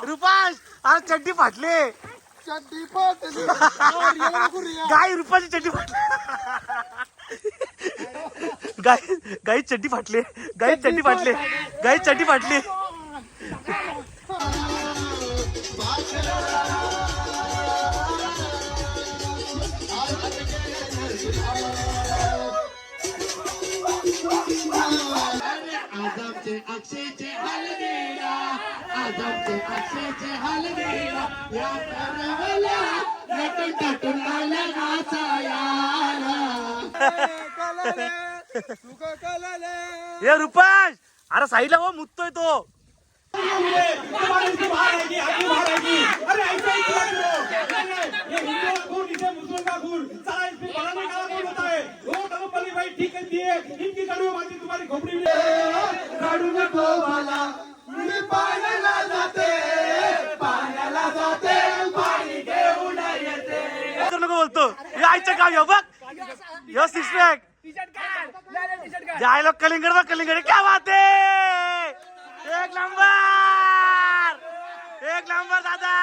रुपाश अरे चड्डी फाटले गाई रुपाची चड्डी फाटली गाई चड्डी फाटले गाई चड्डी फाटले गाई चड्डी फाटली अक्षयचे हाल गेला आजमचे अक्षयचे हाल गेला या करवला नटून टटून आला नाचायाला ये रुपाश अरे साईडला हो मुततोय तो नको बोलतो हे आईचं काम बघ यो सिक्स पॅक जायला कलिंगड बघ कलिंगड क्या बात है एक नंबर दादा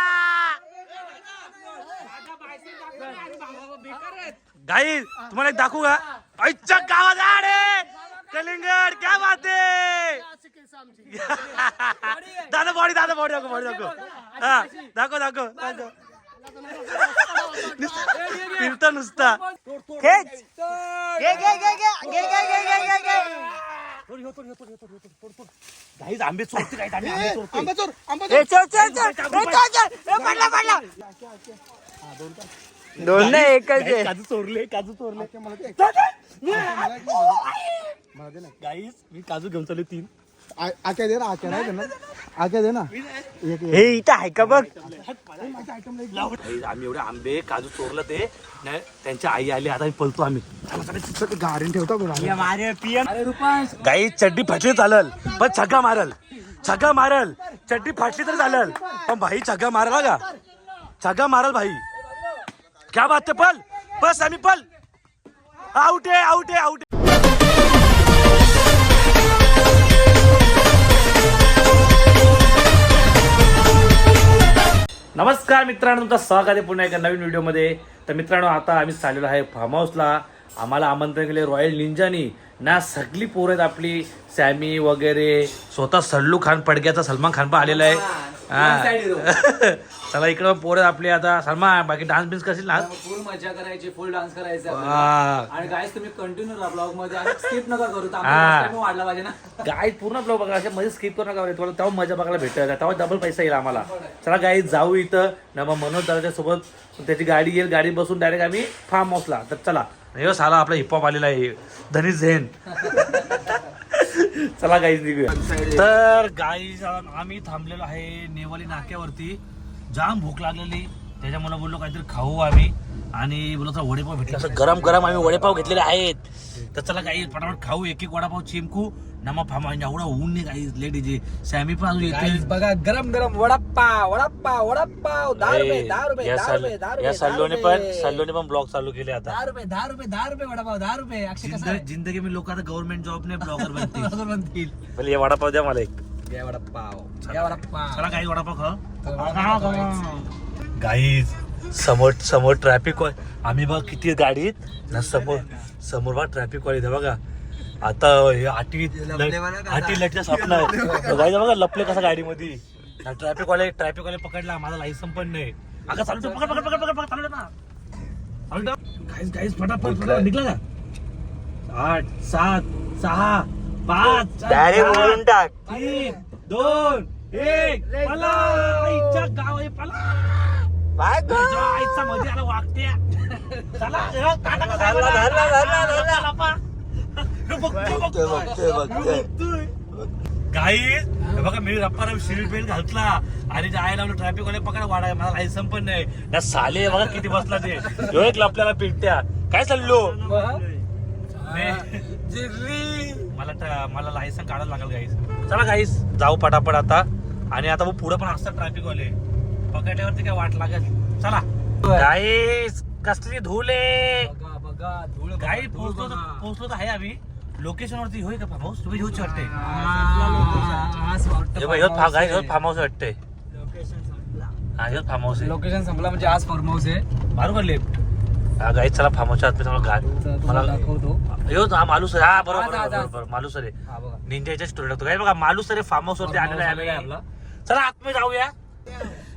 गाई तुम्हाला एक दाखवू का आईच्या गावात आडे कलिंगड क्या बात है दादा बॉडी दाखव हा दाखव फिरतो नुसता गाईज आंबे चोरते काय आंबे दोन नाही एकच काजू चोरले गाईज मी काजू घेऊन चालू 3 आके दे ना आके दे ना हे इथं आहे का बघ आम्ही एवढे आंबे काजू चोरलं ते नाही त्यांची आई आली आता पळतो आम्ही गाडीन ठेवतो गाई चड्डी फाटली चालल पण छग्गा मारल चड्डी फाटली तर चालल पण भाई छग्गा मारला का छग्गा मारल भाई क्या बात है पल बस आम्ही पल आउट है नमस्कार मित्रांनो, तुमचं स्वागत आहे पुन्हा एका नवीन व्हिडिओमध्ये. तर मित्रांनो, आता आम्ही चाललेलो आहे फार्म हाऊसला. आम्हाला आमंत्रण केले रॉयल निंजानी ना. सगळी पोरं आहेत आपली, सॅमी वगैरे, स्वतः सल्लू खान पडग्याचा सलमान खान पण आलेला आहे. चला इकडं पोरं आपली. आता सलमान बाकी डान्स बिन्स करशील ना? फुल मजा करायची, फुल डान्स करायचा. आणि गाईस तुम्ही कंटिन्यू राहा ब्लॉग मध्ये आणि स्किप नका करू. वाढला पाहिजे ना गाईज. पूर्ण ब्लॉग बघा, अशा मध्ये स्किप करू नका. तुम्हाला तेव्हा मजा बघायला भेटेल, तेव्हा डबल पैसा येईल आम्हाला. चला गाईज जाऊ इथं ना. मग मनोज दादाच्या सोबत त्याची गाडी येईल, गाडी बसून डायरेक्ट आम्ही फार्म हाऊसला. तर चला. हे साला आपला हिपहॉप आलेला आहे, धनी झेन. चला गाईज निघूया. तर गाईज आम्ही थांबलेलो आहे नेवाली नाक्यावरती. जाम भूक लागलेली, त्याच्यामुळे बोललो काहीतरी खाऊ आम्ही. आणि बोललो तर वडेपाव भेटले, असं गरम गरम आम्ही वडेपाव घेतलेले आहेत. तर चला काही फटाफट खाऊ, एक वडापाव चिमकू ना. मग फार्म एवढा ऊन नाही काही लेट येते. सॅमी पण अजून येते बघा. गरम गरम वडापाव 10 रुपये या सल्लोने पण ब्लॉग चालू केले आता. 10 रुपये वडापाव 10 रुपये. जिंदगी में लोक आता गव्हर्नमेंट जॉब ने ब्लॉगर बनतील. पहिले वडापाव द्या मला एक. वडापाव चला काही वडापाव खा. गाईज समोर ट्रॅफिक. आम्ही बघा किती गाडीत ना. समोर बघा ट्रॅफिक वाले बघा. आता हे आठी लटच्या स्वप्न आहे. बघा लपले कसं गाडीमध्ये. ट्रॅफिक वाले पकडला. माझा लायसन पण नाही. आता चालू पकड चालू ना. गाईज फटाफट निघला का. 8 7 6 5 4 3 2 1 पला. आईच्या गाव आहे पला. आईचा मध्ये आला वागत्या. चला गाईज बघा. मी रप्पा सीट बेल्ट घातला आणि जायला ट्रॅफिक वाले पकडा वाढाय. मला लायसन पण नाही ना. साले बघा किती बसला ते. एक आपल्याला पिंट्या काय चाललो. मला लायसन काढायला लागेल गाईज. चला गाईज जाऊ पटापट आता. आणि आता पुढे पण असतात ट्रॅफिक वाले, पकडल्यावरती काय वाट लागेल. चला गाईज. कसली धुले गाई. पोहोचलो तर आहे आम्ही लोकेशन वरती. होय का फार्म हाऊस? तुम्ही येऊच वाटते फार्म हाऊस वाटते. हा हे फार्म हाऊस आहे. लोकेशन संपला म्हणजे आज फार्म हाऊस आहे. मारू का लेफ्ट? हा गाईच चला फार्म हाऊसच्या आत मला तुम्हाला दाखवतो. यो हा मालूसरे हा हा, बरोबर हा, हा. बरोबर मालूसरे हा बघा निंजाच्या स्टोरी टाकतो काय बघा मालूसरे फार्म हाऊस वरती आलेला आहे आहे आम्ही. आपला. चला आतमध्ये जाऊया.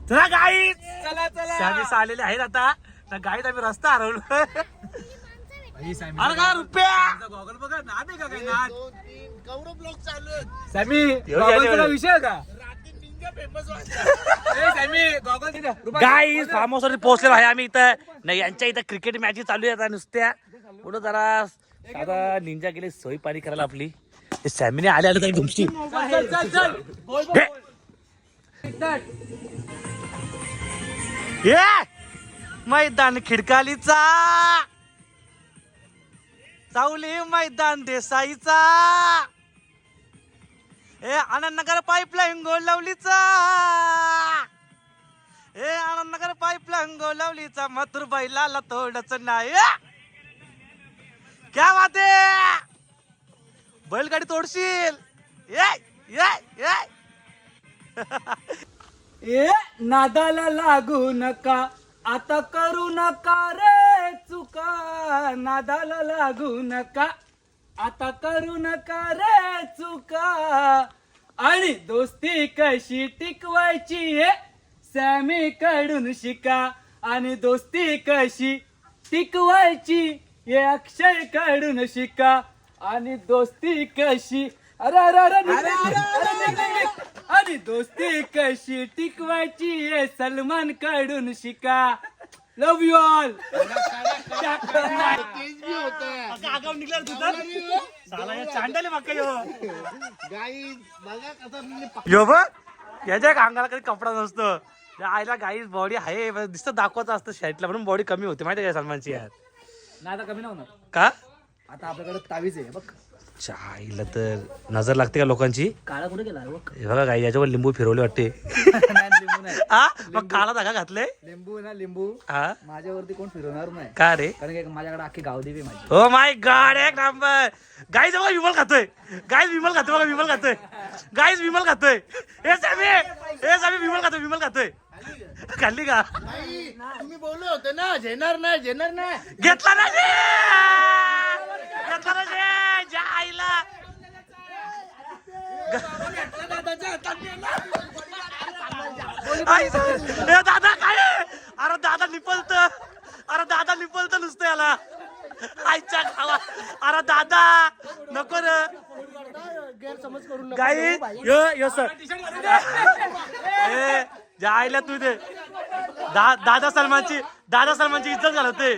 चला गाईच चला चला सॅमी आलेले आहेत आता. त्या गाईत आम्ही रस्ता हरवलो. ही सॅमी. अरे का रुपया गॉगल बघा नाद आहे का काय नाद? गौरव ब्लॉग चालू आहेत. सॅमी यो, गॉगलचा यो. विषय आहे का? रात्री निंजा फेमस ए सॅमी गॉगल तिथे. गाईज फार्म हाऊस वरती पोहोचलेलो आहे आम्ही इथं. नाही यांच्या इथं क्रिकेट मॅच चालू आहे आता नुसत्या. पुढं जरा आता निंजा गेले सोय पाणी करायला आपली. हे सॅमीने आले आले तरी घुमशी. चल चल चल बोल बोल. ये मैदान खिडकालीचा चावली मैदान देसाईचा ए आनंदनगर पाईपलाईन गोलवलीचा ए आनंदनगर पाईपलाईन गोलवलीचा मथुर बैलाला थोडच नाही क्या बात आहे बैलगाडी तोडशील ये ये ये ए नादाला लागू नका आता करू नका रे चुका. नादाला लागू नका आता करू नका रे चुका. आणि दोस्ती कशी टिकवायची हे सॅमी कडून शिका. आणि दोस्ती कशी टिकवायची हे अक्षय कडून शिका. आणि दोस्ती कशी अरे अरे अरे निघ, निघ, निघ. आणि दोस्ती कशी टिकवायची हे सलमान कडून शिका. लव यू ऑल. तेज भी होता है. आगाव निघला रे तुझा साला या चांडाले मका यो गाईज बघा कसं यो बघ याच्या अंगाला कधी कपडा नसतो. त्या आईला गाईच बॉडी आहे दिसतं दाखवायचं असतं शर्टला म्हणून बॉडी कमी होते माहिती आहे का सलमानची यार. नाही आता कमी नाही होणार. का आता आपल्याकडे तावीज आहे बघ. आईला तर नजर लागते का लोकांची. काळा कुठे गेला बघ. हे बघा गाई याच्यावर लिंबू फिरवले वाटते. नाही, लिंबू नाही. हा मग काला धागा घातले. लिंबू ना लिंबू हा माझ्यावरती कोण फिरवणार नाही. का रे कारण की माझ्याकडे अख्खी गावदेवी आहे माझी. हो माय गॉड एक नंबर. गाईज बघा विमल खातोय. गाईज विमल खातोय बघा विमल खातोय. गाईज विमल खातोय. हे सामी विमल खातोय. खाल्ली का तुम्ही बोललो होते ना झेणार नाही घेतला ना जे. घेतला ना जे. ज्या आईला ए दादा काय अरे दादा निपलत नुसतं याला आईच्या खावा. अरे दादा नको रे गैरसमज करून गाई यो यो सर ए ज्या आईला तू दे दादा सलमानची इज्जत घालवते.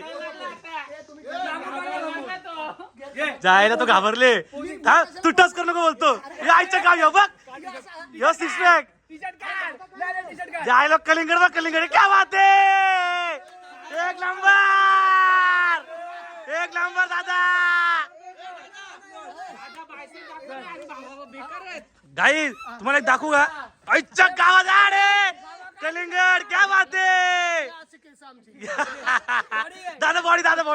जायला तो घाबरले. तू टच करू नको बोलतो. हे आईच्या गाव यो बघ यो सिक्स पॅक जायला कलिंगड बघ कलिंगड क्या बात आहे. एक नंबर दादा. गाई तुम्हाला एक दाखवू का आईच्या गावात आडे कलिंगड क्या बात आहे. दादा बॉडी दाखव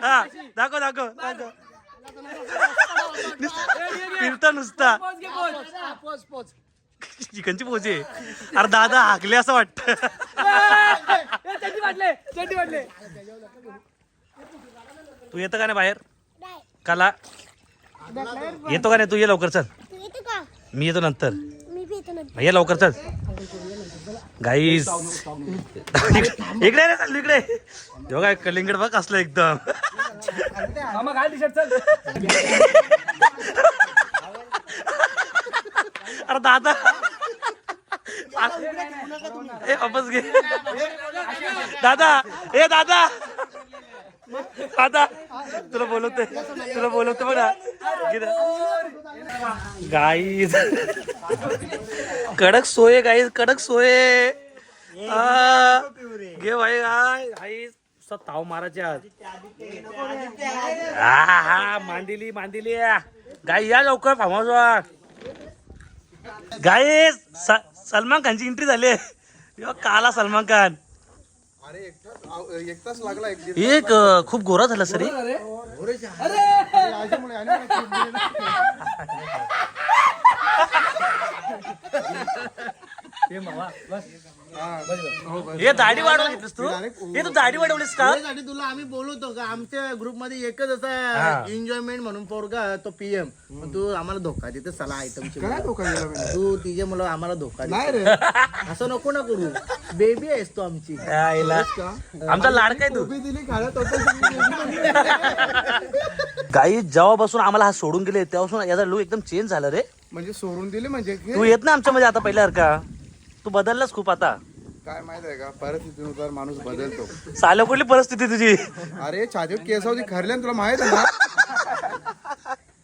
हा दाखव फिरता नुसता चिकनची पोची. अरे दादा हाकले असं वाटत. तू येतो का नाही बाहेर काला येतो का नाही. तू ये लवकर चल. मी येतो नंतर. ये लवकर चल. गाईस इकडे रे चल इकडे. जो काय कलिंगड बघ असलं एकदम. अरे दादा ए वापस घे दादा. ए दादा तुला बोलवते बघा गाईज. कडक सोय गाईज कडक सोय. घे भाई गाईज ताव मारायचे आज. हा मांदिली गाई या लवकर फार्म हाऊसवर. गाईज सलमान खानची एंट्री झाली. काला सलमान खान अरे एक तास लागला. एक खूप गोरा झाला सर. हे मावा, बस. हो, बस. हे दाढी वाढवून घेतलीस तू हे तू दाढी वाढवलीस का त्यासाठी तुला आम्ही बोलवतो का आमच्या ग्रुप मध्ये एकच असा एन्जॉयमेंट म्हणून पोरगा तो पीएम तू आम्हाला धोका देते सला आयटमची काय धोका दिला मी? तू तिचे मला आम्हाला धोका नाही दे रे असं नको ना करू बेबी आहेस तू आमची आईला. आमचा लाडका आहे तू उभी दिली खाण्यात होतं गाई जेव्हापासून आम्हाला हा सोडून गेले तेव्हापासून याचा लुक एकदम चेंज झाला रे म्हणजे सोडून दिली म्हणजे की? तू येत ना आमच्या मध्ये आता पहिल्यासारखा तू बदललास खूप आता काय माहित आहे का परिस्थितीनुसार माणूस बदलतो साला कुठली परिस्थिती तुझी अरे छातीत केस होती खरले तुला माहित आहे ना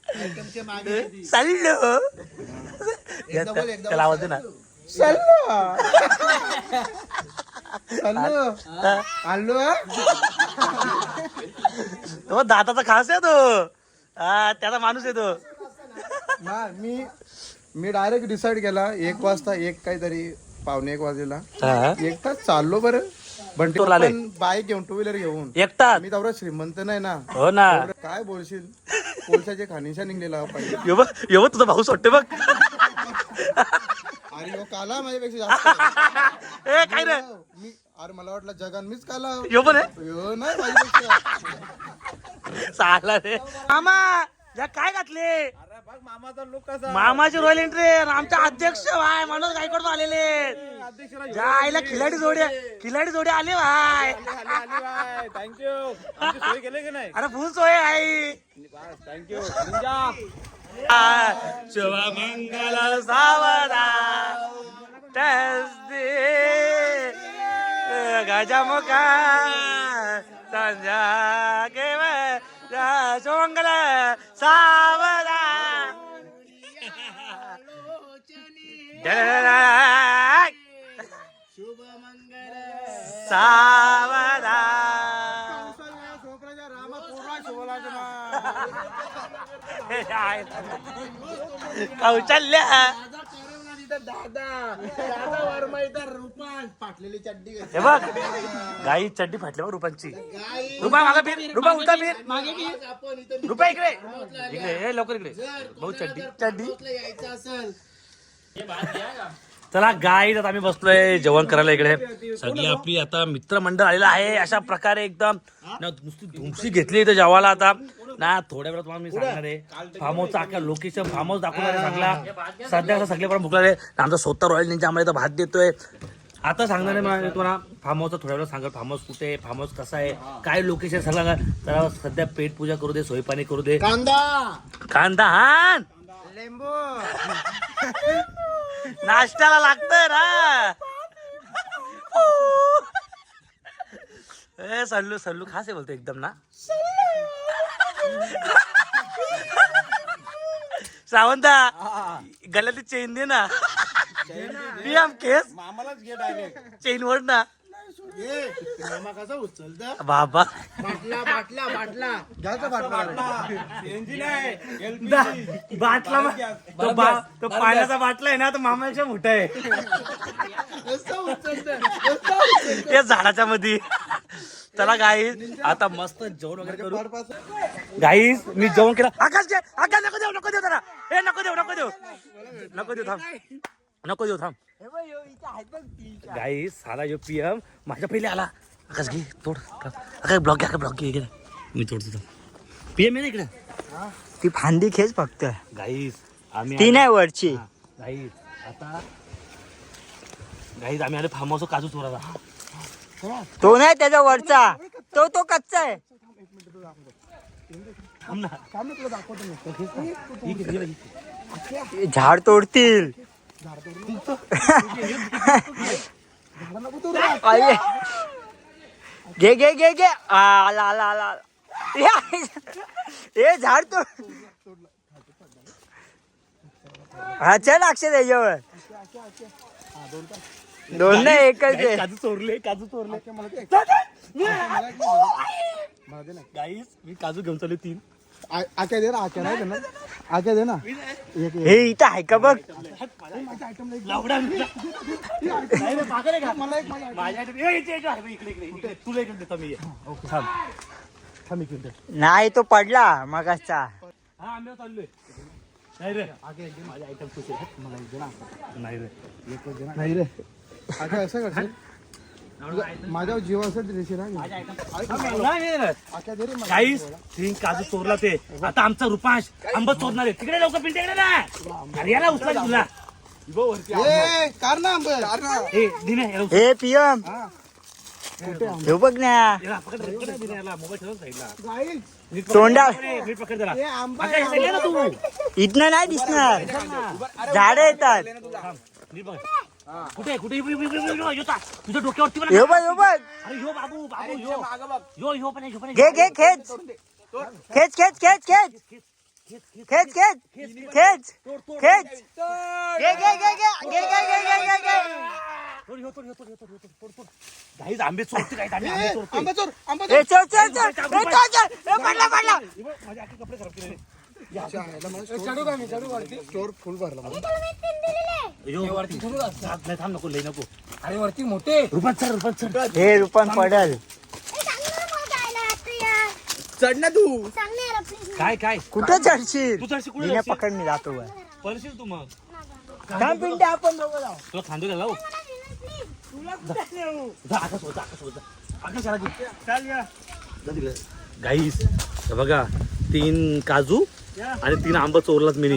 आयटमच्या मागे चाललो त्याला आवाज दे ना आणलो तो दाताचा खास आहे तो त्याचा माणूस आहे तो ना मी डायरेक्ट डिसाइड केला 1 वाजता काहीतरी 1:45 वाजेला एक तास चाललो बरं बंटी तो लाले. पण बाईक घेऊन 2 व्हीलर घेऊन एकटा मी तेवढा श्रीमंत नाही ना हो ना तेवढं काय बोलशील कोळशाचे खानिशा निघलेला पाहिजे यो बघ तुझा भाऊ सोडते बघ अरे हो काला माझ्यापेक्षा जास्त आहे. ए काय रे मी अरे मला वाटलं जगान मीच काला यो पण आहे हो नाही माझ्यापेक्षा चाला रे मामा या काय घातले मामाची रॉयल एंट्री आमच्या अध्यक्ष भाई मनोज गायकवाड आलेले आईला खिलाडी जोडे आले भाई अरे फुल सोय आई शुभ मंगल सावधा तस्दी गजमुखा संजा के शुभ मंगल सावधा शुभ मंगल सावधा कौशल्य दादा वर्मा इथं रुपान फाटलेली चड्डी हे बघ गाई चड्डी फाटल्यावर रुपांची गाई रुपा मागा फिर रुपा उलटा फिर आपण इथं रुपा इकडे हे लवकर इकडे भाऊ चड्डी यायचं असेल चला गाईत आता आम्ही बसलोय जेवण करायला इकडे सगळी आपली आता मित्रमंडळ आलेलं आहे अशा प्रकारे एकदम ना नुसती धुमशी घेतली इथे जेवायला आता ना थोड्या वेळात तुम्हाला मी सांगणार आहे फार्म हाऊसचा अख्खा लोकेशन फार्म हाऊस दाखवणार आहे सगळा सध्या सगळे पण भुकला आहे आमचा स्वतः रॉयल निंजा आम्हाला इथं भात देतोय आता सांगणार आहे मला तुम्हाला फार्म हाऊसचा थोड्या वेळा सांगा फार्म हाऊस कुठे आहे फार्म हाऊस कसा आहे काय लोकेशन सगळं तर सध्या पेट पूजा करू दे सोयपाणी करू दे कांदा हान लिंबू नाश्त्याला लागतंय ना ए सल्लू खास आहे बोलतो एकदम ना सावंता गल्याची चेन दे ना पीएम केस चेन वर ना मामा कसा उचलत बाबा बाटला बाटला तो पाण्याचा बाटला आहे ना तो मामाच्या मोठा आहे त्या झाडाच्या मध्ये चला गाईस आता मस्त जेवण वगैरे करू गाईस मी जेवण केलं आकाश नको देऊ जरा हे नको देऊ थांब गाईस साला जो पीएम माझ्या पहिले आला आकाश घे तोड आकाश ब्लॉक घे मी तोडतो पीएम आहे ना इकडे ती फांदी खेच फक्त गाईस आम्ही ती नाही वरची गाईस आम्ही आले फार्म हाऊस काजू चोराला तो नाही त्याचा वरचा तो कच्चा आहे झाड तोडतील घे आला हे झाड तोड हा चल अक्षय त्याच्यावर दोन नाही एकच आहे काजू चोरले गाईस मी काजू घेऊन चालू 3 आक्या दे ना आक्या नाही दे ना आक्या दे ना हे इथं आहे का बघ लावडा इकडे तुला इकडे देतो मी थांब इकडे नाही तो पडला मगाचा हा आम्ही चाललोय नाही रे माझे आयटम खुश आहेत मला एक ना नाही रे नाही रे आता असं करशील माझ्यावर जीव असेल तर देशील ना. काहीच तीन काजू चोरला ते आता आमचा रुपांश आंबा चोरणार आहे तिकडे लवकर पिंटे इकडे ना अरे याला उचला तुला ए, कार ना आंबे. ए दिने याला उचल. हे पीएम हे बघ ना याला पकड रे, पकड दिने याला मोबाईल ठेवून साईडला गाईस, नीट पकड. तोंडा नीट पकड त्याला हे आंबा आता इकडे ये ना तू इथनं नाही दिसणार झाड येतात थांब, नीट बघ कुठे कुठे तुझ्या डोक्यावरती पण हे बघ हे बघ अरे यो बाबू बाबू यो पण यो पण घे घे खेच खेच खेच खेच खेच खेच खेच खेच खेच घे घे घे घे घे घे घे घे घे काही आंबे चोरते काही आंबे चोरते आंबा चोर, आंबा ए चल चल चल ए चल चल ए पडला पडला माझे आखे कपडे खराब केले चोर फुल भरला मला. नाही थांब नको लई नको अरे वरती मोठे रुपात सर हे रुपन पडल चढ ना तू. काय काय कुठं चढशील तू चढशी कुठे हिने चढशील? पकड मी जातो बा. पळशील तू मग थांब पिंटे आपण दोघं जाऊ तुला खांदो घाला आकाश होता आकाश आला गाईस हे बघा 3 काजू आणि 3 आंबा चोरलात मी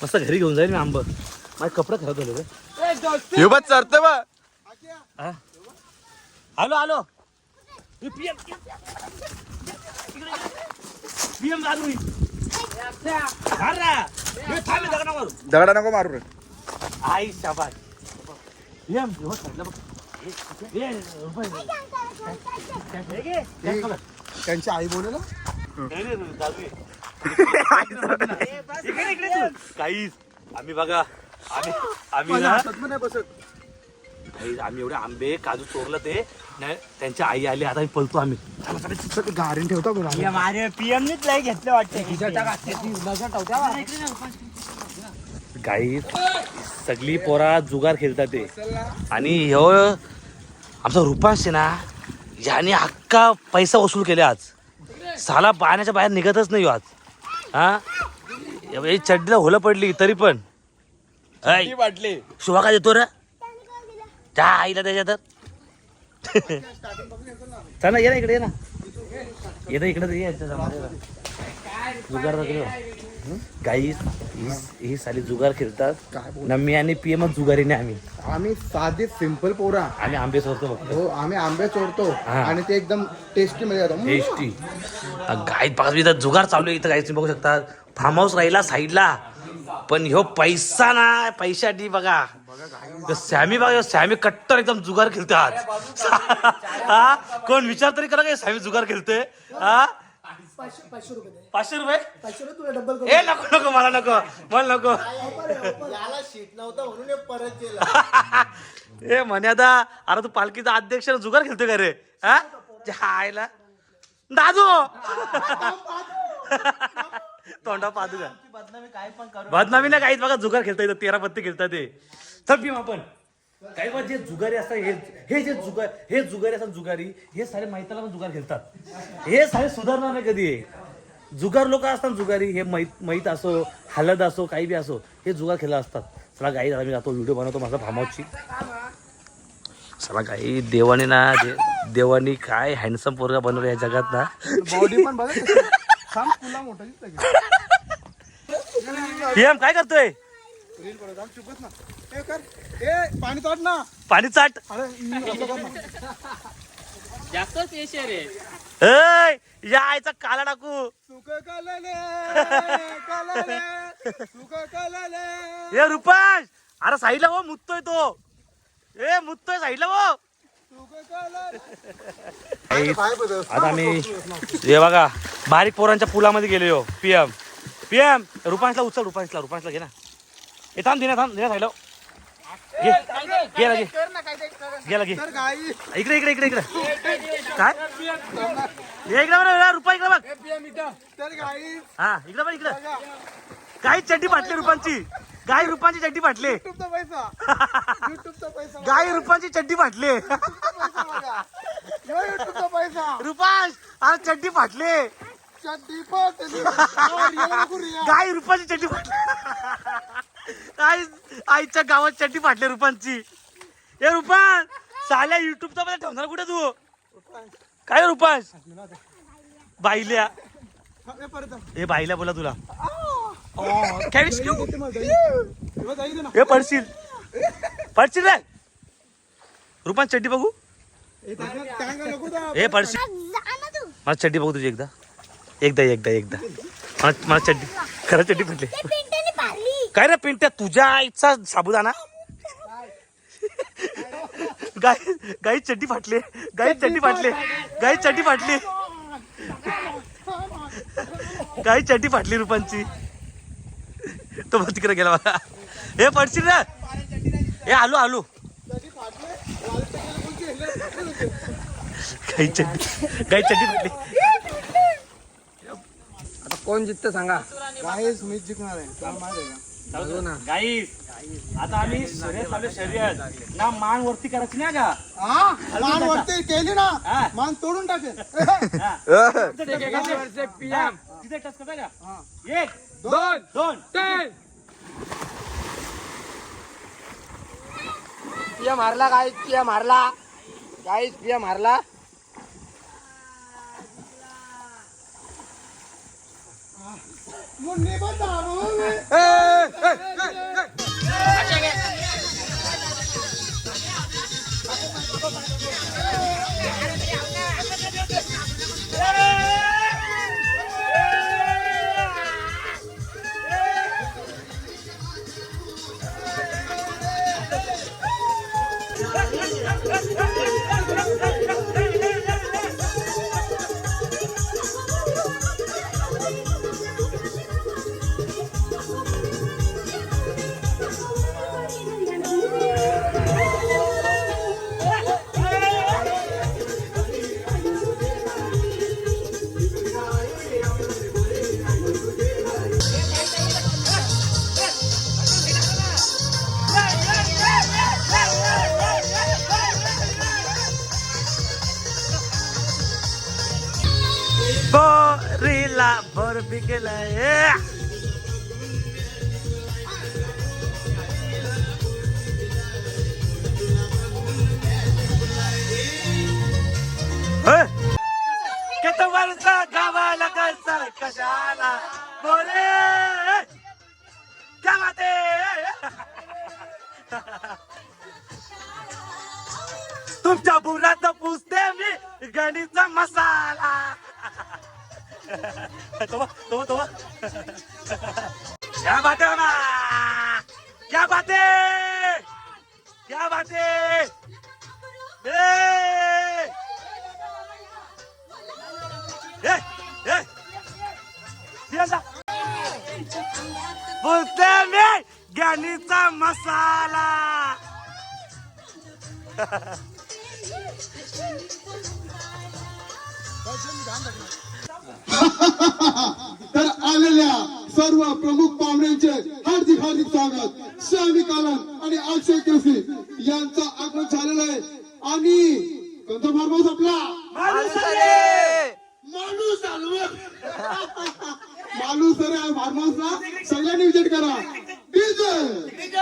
मस्त घरी घेऊन जाईल मी आंब माझे कपडे खराब झाले रे हे बघ चढतं बा. हा? आलो पीएम गाजू दगडा नको मारू रे. आई शाबास पीएम हो साईडला बघ ए रुपये त्यांची आई बोले ना काहीच आम्ही बघा आम्ही ना नाही बसत. काहीच आम्ही एवढे आंबे काजू चोरलं ते नाही त्यांच्या आई आली आता आम्ही पळतो आम्ही गाडीन ठेवता कोण माझे पीएम नीच लय घेतलं वाटतं गाईच सगळी पोरा जुगार खेळतात ते आणि ह्यो आमचा रुपांश आहे ना याने हक्का पैसा वसूल केले आज साला पाण्याच्या बाहेर निघतच नाही ह्यो आज हा हे चड्डीला होलं पडली तरी पण ऐ, वाटले शुभा काय देतो रे त्या आईला त्याच्या तर चल ना ये ना इकडे ये ना येतं इकडे ये जुगार गाई ही साली जुगार खेळतात नम्मी आणि पीएमच जुगारीने आम्ही साधे सिंपल पोरा. आम्ही आंबे चोरतो फक्त हो आम्ही आंबे चोरतो हा. आणि ते एकदम टेस्टी मध्ये जातो. टेस्टी गाईत बघा इथं जुगार चालू आहे इथं गाईत बघू शकता फार्म हाऊस राहिला साईडला पण ह्यो पैसा ना पैशासाठी बघा सॅमी बघा सॅमी कट्टर एकदम जुगार खेळते आज हा कोण विचार तरी करा काय सॅमी जुगार खेळते हा 500 रुपये ए नको मला नको याला शीट नव्हता म्हणून हे परत केलं. ए म्हणे आता अरे तू पालखीचा अध्यक्ष जुगार खेळतोय का रे हा आयला दादू तोंडा पादू का बदनामी ना काहीच बघा जुगार खेळता येतं 13 पत्ती खेळतात ते चल पिम आपण काही बघ जे जुगारी असतात हे जुगारी असतात जुगारी हे सारे मैताला पण जुगार खेळतात हे सारे सुधारणार नाही कधी जुगार लोक असतात जुगारी हे मैत असो हलद असो काही बी असो हे जुगार खेळत असतात चला गाई मी जातो व्हिडिओ बनवतो माझा फार्म हाऊसची चला गाई देवानी काय हँडसम पोरगा बनवलं या जगात ना बॉडी पण बघा कशी. थांब, तुला मोठा दिसतंय का? पीएम काय करतोय रील बनवतो, आम्ही चुकत ना. ए, कर. ए, पाणी चाट ना. पाणी चाट अरे मी असं कर ना. ए या आईचा काला टाकू सुक कलले, कलले, सुक कलले. ए रुपाश अरे साईडला हो मुततोय तो ए मुततोय साईडला हो सुक कलले. आता आम्ही हे बघा बारीक पोरांच्या पुलामध्ये गेलो पीएम रुपांशला उचल रुपांशला घे ना हे थांब दिना साईडला गेला घे तर गाई इकडे काय इकडे बरं रुपा इकडे बघ तर गाई हा इकडे बघ इकडे काही चड्डी फाटली रुपांची गाय रुपांची चड्डी फाटले युट्यूबचा पैसा युट्यूबचा पैसा गाय रुपांची चड्डी फाटले पैसा बघा. यो युट्यूबचा पैसा रुपांश अरे चड्डी फाटले चड्डी फाटली. गाय रुपांची चड्डी फाटली. काय आईच्या गावात चड्डी फाटली रुपांची. हे रुपान साल्या युट्यूबचा मध्ये ठेवणार कुठे तू? काय रुपांश बाईल्या हे बाईला बोला तुला हे पडशील पडशील रे. रुपान चड्डी बघू. हे पडशील. मला चड्डी बघू तुझी एकदा एकदा एकदा एकदा. मला चड्डी खरं चड्डी फाटली. काय रे पिंट्या तुझ्या आईचा साबुदाणा. गाई चड्डी फाटली. गाई चड्डी फाटली. गाई चड्डी फाटली. गाई चड्डी फाटली रुपांची. तो बघ तिकडे गेला मला. हे पडशील रे. हे आलो आलो. गाई चड्डी फाटली. आता कोण जिंकतं सांगा. गाईस मीच जिंकणार आहे तुला माहिती आहे का? गाईस आता आम्ही शर्यत ना मान वरती करायची नाही का. हा मान वरती केली ना हा. मान तोडून टाकेल. तिथे टच करता का. 1 2 3. पिया मारला गाईस. पिया मारला गाईस. पिया मारला. मुन्नी बताओ. बोरीला भर पिकलाय. किती वर्ष गावाला कसा कशाला बोले गावाते. तुमच्या बुरात पुसते मी गणीचा मसाला. तो क्या बात है ना. क्या बात है. क्या बात है. बोलते मी ज्ञानीचा मसाला. तर आलेल्या सर्व प्रमुख पाहुण्यांचे हार्दिक हार्दिक स्वागत. श्यामी कालन आणि अक्षय कृषी यांचं आगमन झालेलं आहे. आणि कोणता फार्महाऊस आपला माणूस सर या फार्महाऊसला सगळ्यांनी विजिट करा. डीजे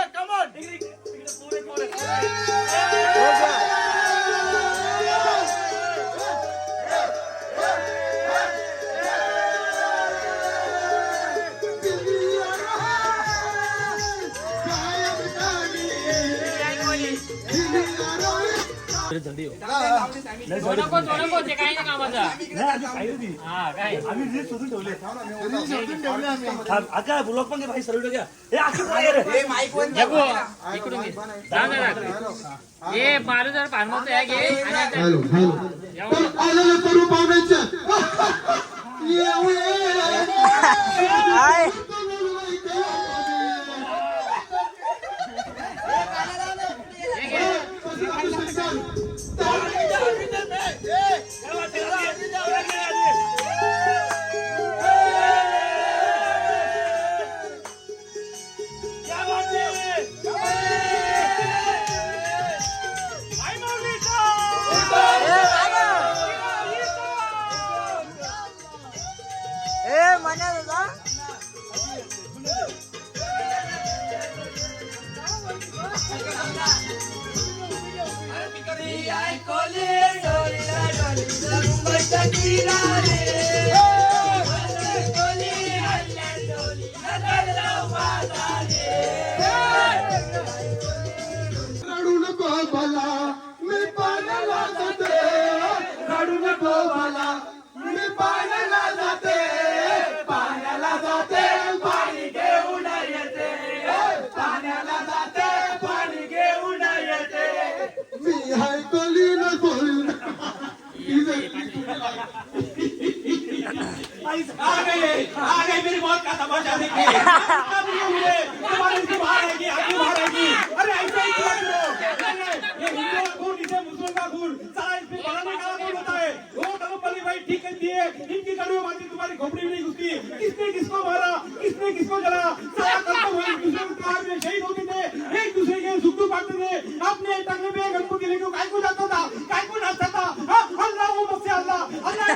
आता ब्लॉग पण भाई सर्व घ्या. मारू जर फार्महाऊस आहे घे. हॅलो तर आलेल्या सर्व पाहुण्यांचे रडू नको भला मी पाण्याला जाते रडू नको भला मी पाण्याला जाते पाण्याला जाते पाणी घेऊन येते पाण्याला जाते पाणी घेऊन येते मी हाय कली न बोल आ गई मेरी मौत का तमाशा देखिए अब ये मुझे तुम्हारी इसकी बाहर आएगी आगे बाहर आएगी अरे ऐसा ही किया करो ये हिंदू का खून इसे मुस्लिम का खून सारा इसमें बढ़ाने का कौन होता है वो कदम भाई ठीक कहती है इनकी कड़वी बातें तुम्हारी खोपड़ी में नहीं घुसती किसने किसको मारा किसने किसको जला सारा करते हुए एक दूसरे के त्योहार में शहीद होते थे एक दूसरे के सुख दुख बांटते थे अपने टंगने पे गणपति लेके काय को जाता था काय को नाचता था अल्लाह मत से अल्लाह अल्लाह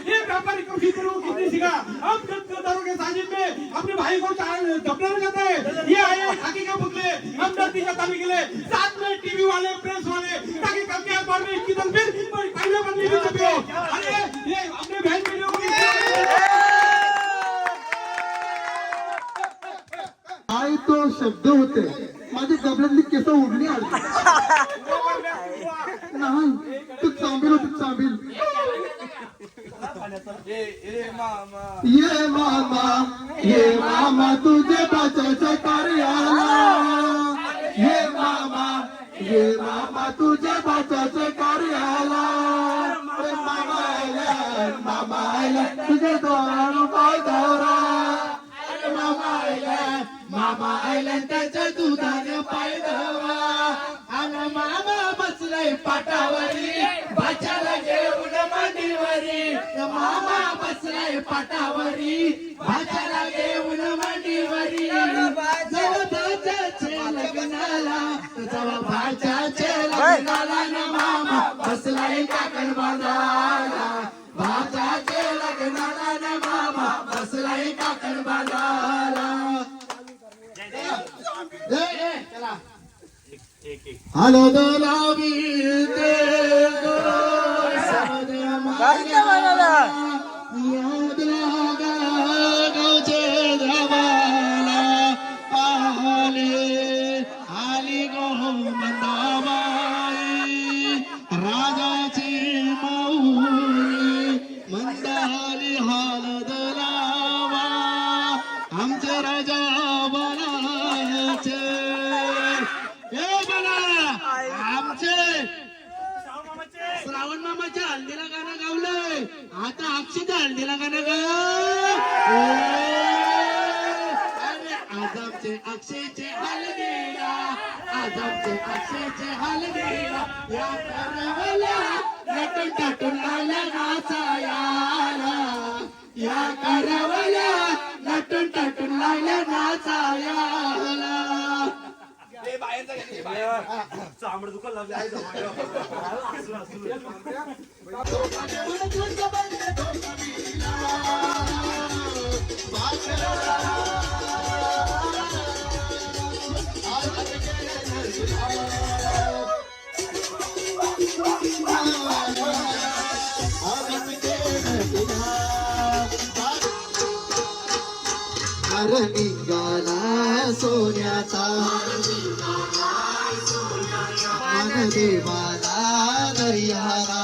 ये व्यापारी को कितनी सिखा अब गद्दारों के साजिश में अपने भाई को दफनाने जाते हैं ये आए खाकी का पुतले हमदर्दी जताने के लिए साथ में टीवी वाले प्रेस वाले ताकि कल के अखबार में इनकी तस्वीर पहले बननी भी छपी हो अरे ये अपने बहन बेटियों की आई तो शब्द होते माझी गबल्यातली केस उडली आली नाही तू चांबील होती चांबील ये मामा तुझे बचायचं कार्याला ये मामा तुझे बचायचं कार्याला मामा आयला तुझे दोन पाय दौरा मामा आयला त्याच्या दुधाने पाय दौरा आणि मामा बसलाय पाटावरी भाच्याला घेऊन मांडीवरी मामा बसलाय पाटावरी भाच्याला घेऊन मांडीवरी जवळ भाच्याचे लग्नाला जवळ भाच्याचे लग्नाला न मामा बसलाय काकण बांधाला भाच्याचे लग्नाला न मामा बसलाय काकण बांधाला हलो दोलावी ते याद लागा गावचे धावाला आली गो मंदाबाई राजाची माऊली मंदाली हालद लावा आमचे राजा बनाचे आमचे श्रावण मामाच्या हल्दीला गाणं गावलंय आता अक्षयच्या हल्दीला गाणं आज आमचे अक्षयचे हल्दीला आज आमचे अक्षयचे हल्दीला या करवल्या नटून टाटून आल्या नाचायाला या करवल्या नटून टाटून आल्या नाचायाला चांबड दुकान लागले निघाला सोन्याचा मन देवाला दर्याला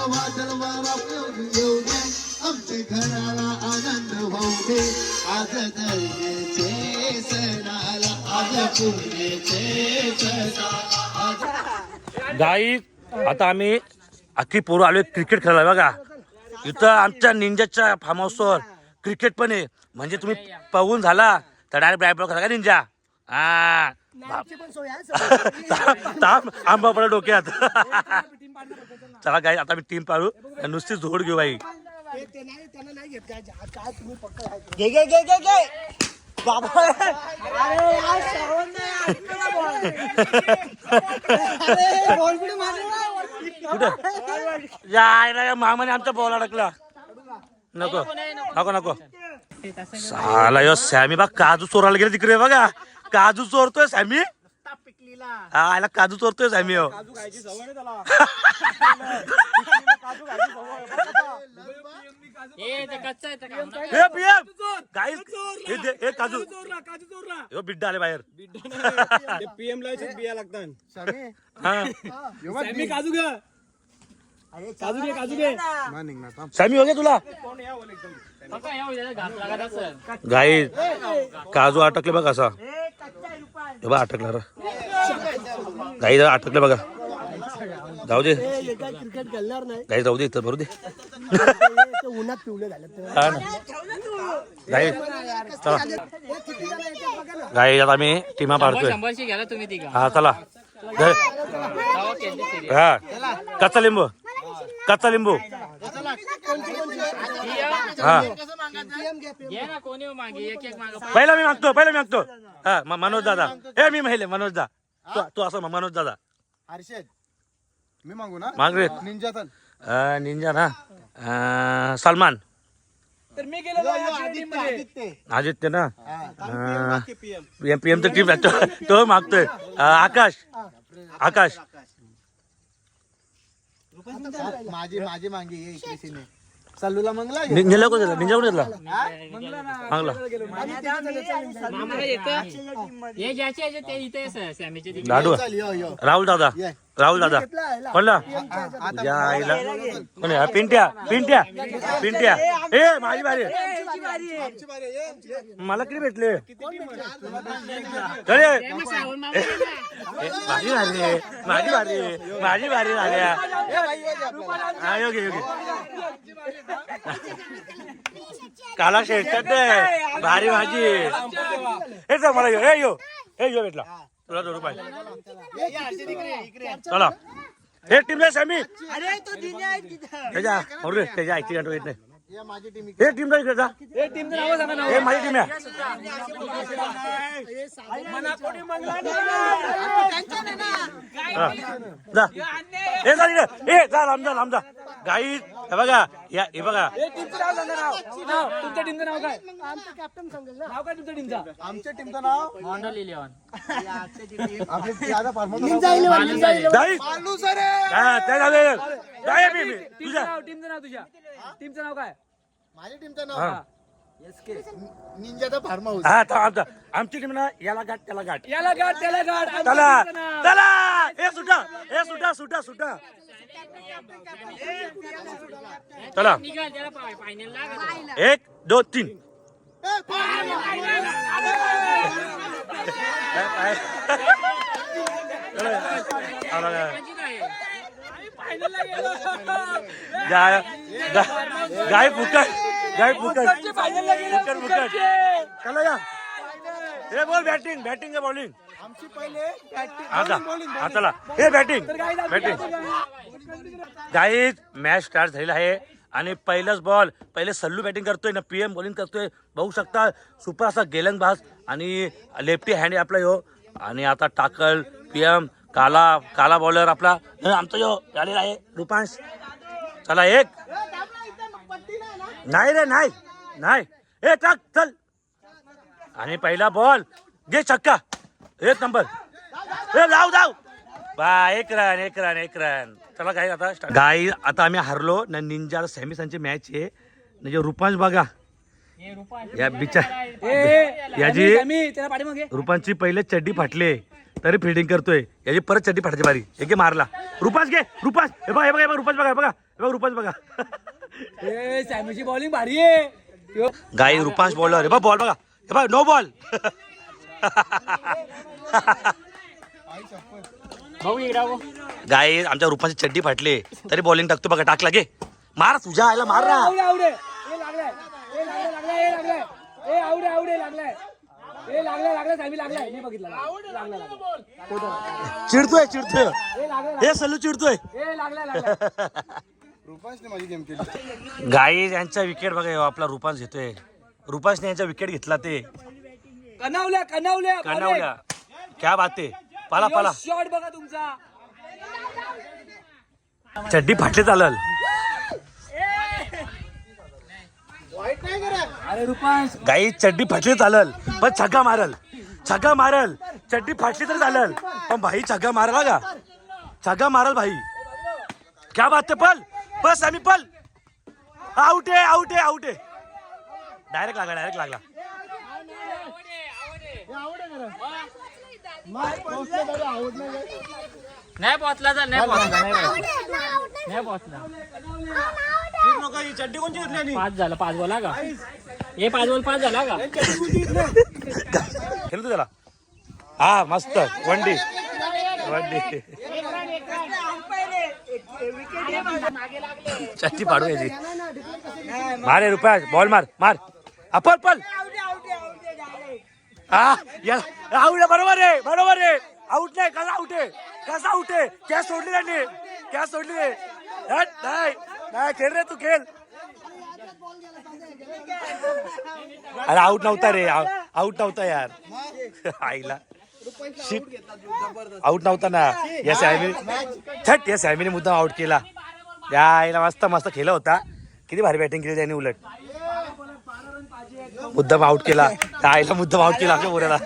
वादळ वारा येऊ दे आमच्या घराला आनंद होऊ दे आज दर्याचे सणाला आज पुण्याचे सणाला गाई आता आम्ही अख्खी पोरं आलोय क्रिकेट खेळायला बघा इथं आमच्या निंजाच्या फार्म हाऊसवर क्रिकेट पण आहे म्हणजे तुम्ही पळून झाला तर डायरेक्ट बॅट बॉल का निंजा हा आंबा पडा डोक्यात चला गाई आता मी टीम पाळू नुसती झोड घेऊ बाई घे घे घे घे घे बाबा कुठं या मामाने आमचा बॉल अडकला नको नको नको साला यो सॅमी बा काजू चोरायला गेला तिकडे बघा काजू चोरतोय सॅमी हा याला काजू चोरतोय आम्ही हो. काजू खायची सवय नाही त्याला काजू खायची सवय हे PM गाईस हे दे, हे काजू हे बिड्डा आले बाहेर PM ला बिया लागतात हा काजू घ्या काजू घे सॅमी हो गया तुला गाईस काजू अटकले बघ असा हे बघ अटकला रे गाई अटकले बघा जाऊ दे गाई जाऊ दे इथं भरू दे उन्हात पिवले झाले हा ना गाई चला गाई आता आम्ही टीमा पाडतोय हा चला हा कच्चा लिंबू हा पहिला मी मागतो हा मनोज दादा हे मी महिले मनोज दा तू असं मनोज दादा हर्षद मी मागू ना माग रे निंजा ना सलमान तर मी गेलो आदित्य ना PM ची टीम तो मागतोय आकाश माझी मागे ये इकडे सिने चालूला मंगला निंजा कोण दिला मागला लाडू राहुल दादा कोणला तुझ्या आईला कोण आहे? पिंट्या ए माझी बारी मला किती भेटले अरे माझी बारी झाल्या हा योग्य काला शेट भारी भाजी हे जा मला यो भेटला तुला 2 रुपये चला हे टीमला सॅमी त्याच्या ऐकती गाठो येत नाही माझी टीम हे टीमला इकडे जा हे माझी टीम आहे जा हे जा हे जा लांब जा गाई हे बघा हे बघा तुमच्या टीमचं नाव काय नाव काय तुमच्या टीमचा आमच्या टीमचं नाव मॉन्डल 11 टीमचं नाव तुझ्या टीमचं नाव काय माझ्या टीमचं नाव निंजाचा फार्म हाऊस हा थांब आमची टीम ना याला गाठ त्याला गाठ याला गाठ त्याला गाठ चला हे सुटा चला 1 2 3 गाय फुकट चला या हे बोल बॅटिंग का बॉलिंग आमची पहिले हा चला हे बॅटिंग गाईज मॅच स्टार्ट झालेला आहे आणि पहिलाच बॉल पहिले सल्लू बॅटिंग करतोय ना PM बॉलिंग करतोय बघू शकता सुपर असा गेलंदाज आणि लेफ्टी हँड आपला यो आणि आता टाकल PM काला बॉलर आपला आमचा यो आलेला आहे रुपांश चला एक नाही ए टाक चल आणि पहिला बॉल घे छक्का 1 नंबर ए धाव बा 1 रन चला गाई आता आम्ही हरलो ना निंजा सेमीसांची मॅच आहे म्हणजे रुपांश बघा या याची रुपांची पहिले चड्डी फाटले तरी फिल्डिंग करतोय याची परत चड्डी फाटायची बारी एक मारला रुपांश हे बघा रुपांश बघा सॅमीची बॉलिंग भारी आहे गाई रुपांश बॉलर हे बॉल बघा हे बघ नो बॉल गाई आमच्या रुपांची चड्डी फाटली तरी बॉलिंग टाकतो बघा टाकला गे मार तुझ्या आयला मार ना चिडतोय हे सल्लू चिडतोय गाई यांचा विकेट बघा आपला रुपांश घेतोय रुपांशने यांचा विकेट घेतला ते कणावल्या क्या बात आहे पाला शॉट बघा तुमचा चड्डी फाटली चालल अरे रुपांश गाई चड्डी फाटली चालल पण छक्का मारल छग्गा मारल, चड्डी फाटली तर चालेल, पण भाई छग्गा मारला का, छग्गा मारल भाई. क्या बात है, पल बस आम्ही पल. आउट आहे, आउट आहे, आउट आहे. डायरेक्ट लागला, डायरेक्ट लागला. नाही पोहोचला तर नाही पोहोचला, नाही पोहोचला. चड्डी कोणची घेतली? 5 झालं, 5 बोला का हे 5 बॉल 5 झाला का खेळतो त्याला. हा मस्त वनडी वनडी. चट्टी पाडू याची. मारे रुपया बॉल मार मार. पल पल. हा याला आउट आहे. बरोबर आहे, बरोबर आहे. आउट नाही, कसा आउट आहे, कसा आउट आहे. कॅच सोडली त्यांनी, कॅच सोडली. नाही नाही खेळ रे, तू खेळ. अरे आउट नव्हता रे, आउट नव्हता यार. आईला आउट नव्हता ना. या सॅमीने छट, या सॅमीने मुद्दाम आउट केला. या आईला मस्त मस्त खेळला होता. किती भारी बॅटिंग केली त्याने. उलट मुद्दाम आउट केला. त्या आईला मुद्दाम आउट केला आपल्या बोऱ्याला.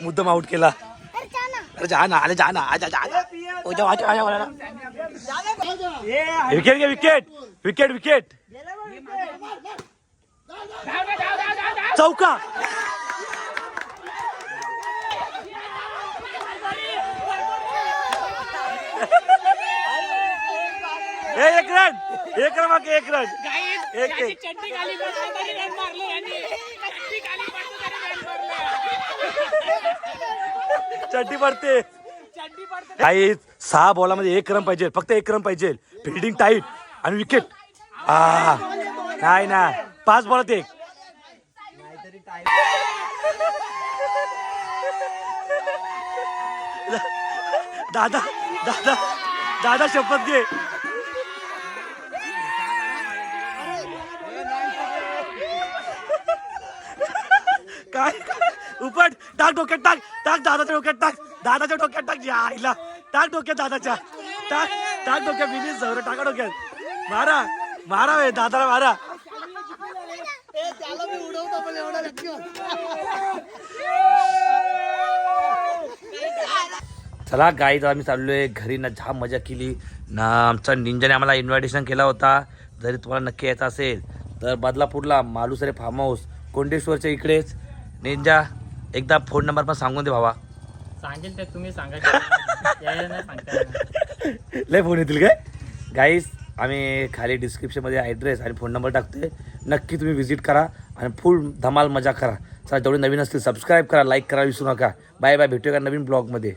मुद्दाम आउट केला. अरे जा ना, अरे जा ना, आजा जा. विकेट घे, विकेट विकेट विकेट. चौका. एक रन, एक क्रमांक, एक रन. एक एक चड्डी खाली पडतो तरी रन मारलो यांनी. चड्डी खाली पडतो तरी रन मारलो. चड्डी पडते. काही 6 बॉलामध्ये 1 रन पाहिजे, फक्त 1 रन पाहिजे. फिल्डिंग टाईट आणि विकेट. नाही ना, 5 बॉलात 1. दादा दादा दादा शपथ घे. काय उपट टाक डोक्यात, टाक टाक दादाच्या डोक्यात, टाक दादाच्या डोक्यात, टाक. या आईला टाक डोक्यात दादाच्या, टाक टाक डोक्यात. विनीत जवळ टाका डोक्यात. मारा मारा वे दादाला मारा. चला गाईज, आम्ही चाललोय घरी ना. जाम मजा केली ना. आमचा निंजाने आम्हाला इन्व्हिटेशन केला होता. जरी तुम्हाला नक्की यायचं असेल तर बदलापूरला मालुसरे फार्म हाऊस, कोंडेश्वरच्या इकडेच. निंजा एकदा फोन नंबर पण सांगून दे भावा. सांगेल ते तुम्ही सांगायचं, यायला नाही सांगता. लय फोन येतील काय गाईस. आम्ही खाली डिस्क्रिप्शनमध्ये ॲड्रेस आणि फोन नंबर टाकतोय. नक्की तुम्ही व्हिजिट करा आणि फुल धमाल मजा करा. चला, जेवढे नवीन असतील सबस्क्राईब करा, लाईक करा विसरू नका. Bye bye. भेटूया का नवीन ब्लॉगमध्ये.